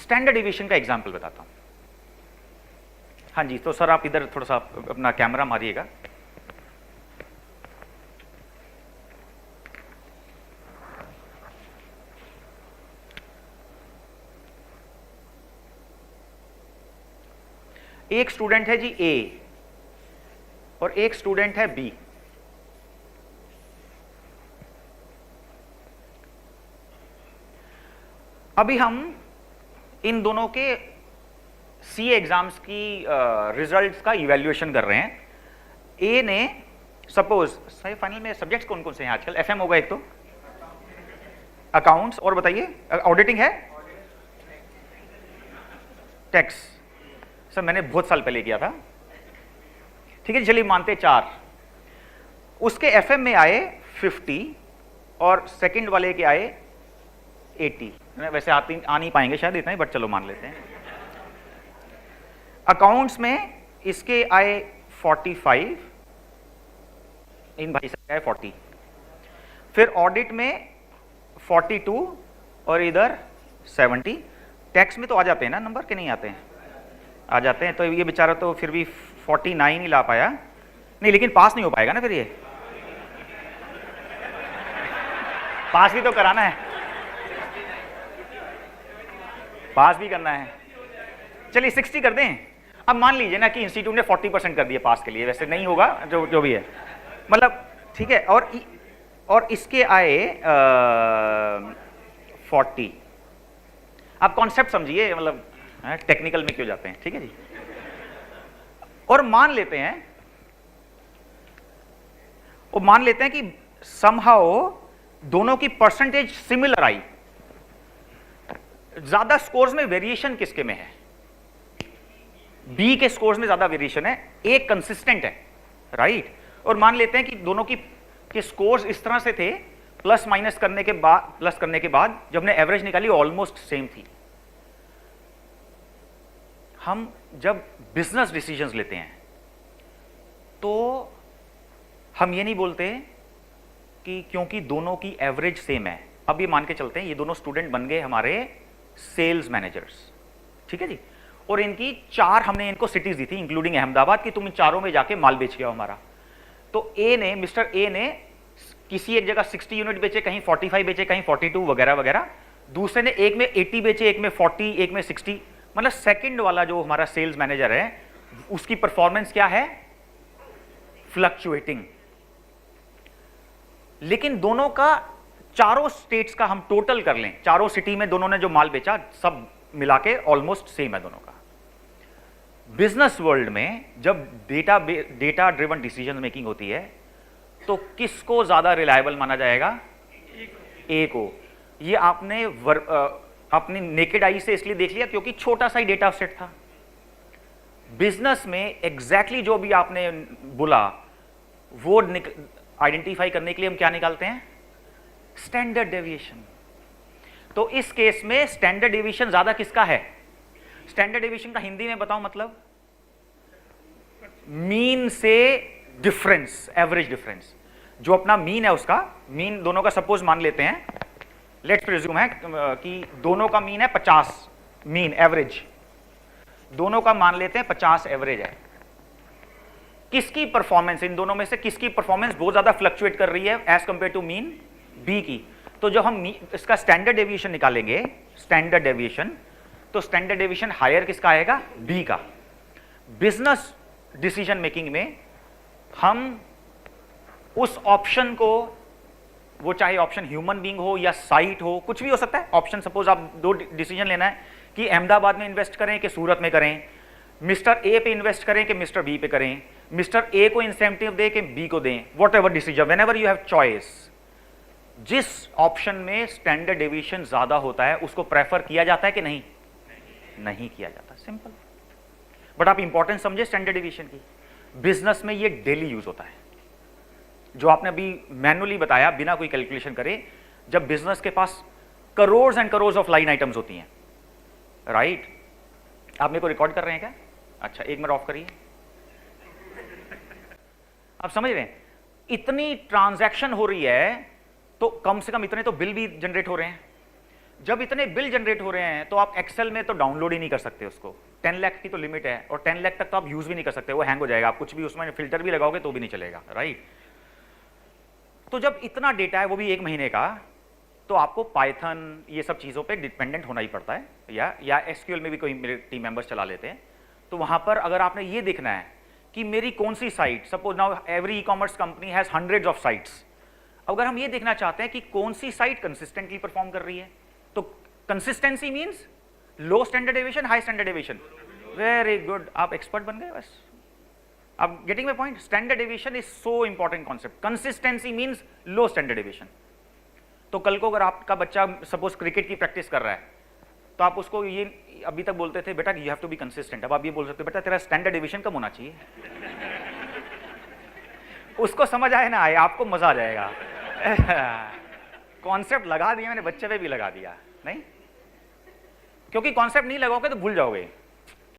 Standard deviation का example बताता हूं। हाँ जी, तो सर आप इधर थोड़ा सा अपना कैमरा मारिएगा। एक स्टूडेंट है जी ए और एक स्टूडेंट है बी। अभी हम इन दोनों के सी एग्जाम्स की रिजल्ट्स का इवैल्यूएशन कर रहे हैं। ए ने सपोज सही फाइनल में सब्जेक्ट्स कौन कौन से हैं आजकल? एफएम होगा एक तो, अकाउंट्स, और बताइए ऑडिटिंग है, टैक्स। सर मैंने बहुत साल पहले किया था, ठीक है चलिए मानते 4। उसके एफएम में आए 50 और सेकंड वाले के आए 80। वैसे आ नहीं पाएंगे शायद इतना ही, बट चलो मान लेते हैं। अकाउंट्स में इसके आए 45, इन भाई से आए 40। फिर ऑडिट में 42 और इधर 70। टैक्स में तो आ जाते हैं ना नंबर, के नहीं आते हैं? आ जाते हैं। तो ये बेचारा तो फिर भी 49 ही ला पाया। नहीं लेकिन पास नहीं हो पाएगा ना फिर, ये पास भी तो कराना है, पास भी करना है। चलिए 60 कर दें। अब मान लीजिए ना कि इंस्टीट्यूट ने 40% कर दिया पास के लिए, वैसे नहीं होगा जो भी है, मतलब ठीक है। और इसके आए 40। आप कॉन्सेप्ट समझिए, मतलब टेक्निकल में क्यों जाते हैं, ठीक है जी। और मान लेते हैं कि समहाउ दोनों की परसेंटेज सिमिलर आई। ज्यादा स्कोर्स में वेरिएशन किसके में है? बी के स्कोर्स में ज्यादा वेरिएशन है, एक कंसिस्टेंट है, राइट। और मान लेते हैं कि दोनों के स्कोर्स इस तरह से थे, प्लस माइनस करने के बाद जब ने एवरेज निकाली ऑलमोस्ट सेम थी। हम जब बिजनेस डिसीजंस लेते हैं तो हम ये नहीं बोलते कि क्योंकि दोनों की एवरेज सेम है, अब ये मान के चलते हैं ये दोनों स्टूडेंट बन गए हमारे सेल्स मैनेजर्स, ठीक है जी। और इनकी 4 हमने इनको सिटीज दी थी इंक्लूडिंग अहमदाबाद की, तुम इन चारों में जाके माल बेच के आओ हमारा। तो मिस्टर ए ने किसी एक जगह 60 यूनिट बेचे, कहीं 45 बेचे, कहीं 42 वगैरह वगैरह। दूसरे ने एक में 80 बेचे, एक में 40, एक में 60। मतलब सेकंड वाला जो हमारा सेल्स मैनेजर है उसकी परफॉर्मेंस क्या है? फ्लक्चुएटिंग। लेकिन दोनों का, चारों स्टेट्स का हम टोटल कर लें, चारों सिटी में दोनों ने जो माल बेचा सब मिला के ऑलमोस्ट सेम है दोनों का। बिजनेस वर्ल्ड में जब डेटा ड्रिवन डिसीजन मेकिंग होती है तो किसको ज्यादा रिलायबल माना जाएगा? ए को। ये आपने अपनी नेकेड आई से इसलिए देख लिया क्योंकि छोटा सा ही डेटा सेट था। बिजनेस में एग्जैक्टली जो भी आपने बोला वो आइडेंटिफाई करने के लिए हम क्या निकालते हैं? Standard deviation. तो इस केस में स्टैंडर्ड डेविएशन ज्यादा किसका है? स्टैंडर्ड डेविएशन का हिंदी में बताऊं मतलब? मीन से डिफरेंस, एवरेज डिफरेंस। जो अपना मीन है उसका, मीन दोनों का सपोज मान लेते हैं, लेट्स प्रिज्यूम है कि दोनों का मीन है 50, मीन एवरेज दोनों का मान लेते हैं 50 एवरेज है। किसकी परफॉर्मेंस, इन दोनों में से किसकी परफॉर्मेंस बहुत ज्यादा फ्लक्चुएट कर रही है as compare to mean? B की। तो जो हम इसका स्टैंडर्ड डेविएशन निकालेंगे, स्टैंडर्ड डेविएशन, तो स्टैंडर्ड डेविएशन हायर किसका आएगा? बी का। बिजनेस डिसीजन मेकिंग में हम उस ऑप्शन को, वो चाहे ऑप्शन ह्यूमन बीइंग हो या साइट हो, कुछ भी हो सकता है ऑप्शन। सपोज आप 2 डिसीजन लेना है कि अहमदाबाद में इन्वेस्ट करें कि सूरत में करें, मिस्टर ए पे इन्वेस्ट करें कि मिस्टर बी पे करें, मिस्टर ए को इंसेंटिव दे कि बी को दें, what ever decision, when ever you have choice. जिस ऑप्शन में स्टैंडर्ड डेविएशन ज्यादा होता है उसको प्रेफर किया जाता है कि नहीं? नहीं किया जाता, सिंपल। बट आप इंपॉर्टेंस समझे स्टैंडर्ड डेविएशन की। बिजनेस में ये डेली यूज होता है, जो आपने अभी मैनुअली बताया बिना कोई कैलकुलेशन करे। जब बिजनेस के पास crore and crore of line items होती हैं, राइट। आप मेरे को रिकॉर्ड कर रहे हैं क्या? अच्छा, 1 मिनट ऑफ करिए। आप समझ रहे हैं, इतनी ट्रांजैक्शन हो रही है तो कम से कम इतने तो बिल भी जनरेट हो रहे हैं। जब इतने बिल जनरेट हो रहे हैं तो आप एक्सेल में तो डाउनलोड ही नहीं कर सकते उसको, 10 लाख की तो लिमिट है, और 10 लाख तक तो आप यूज भी नहीं कर सकते, वो हैंग हो जाएगा, आप कुछ भी उसमें फिल्टर भी लगाओगे तो भी नहीं चलेगा, राइट। तो जब इतना डेटा है वो भी 1 महीने का, तो आपको पाइथन ये सब चीज़ों पे डिपेंडेंट होना ही पड़ता है, या एसक्यूएल में भी कोई मेरे टीम मेंबर्स चला लेते हैं। तो वहाँ पर अगर आपने ये देखना है कि मेरी कौन सी site, suppose now every e commerce company has hundreds of sites, अगर हम ये देखना चाहते हैं कि कौन सी साइट कंसिस्टेंटली परफॉर्म कर रही है, तो consistency means low standard deviation, high standard deviation, very good, आप एक्सपर्ट बन गए बस। आप getting my point? Standard deviation is so important concept, consistency means low standard deviation. तो कल को अगर आपका बच्चा सपोज क्रिकेट की प्रैक्टिस कर रहा है, तो आप उसको ये अभी तक बोलते थे बेटा you have to be consistent, अब आप ये बोल सकते बेटा तेरा स्टैंडर्ड डेविएशन कम होना चाहिए। उसको समझ आए ना आए, आपको मजा आ जाएगा। कॉन्सेप्ट लगा दिया मैंने, बच्चे पे भी लगा दिया नहीं, क्योंकि कॉन्सेप्ट नहीं लगाओगे तो भूल जाओगे।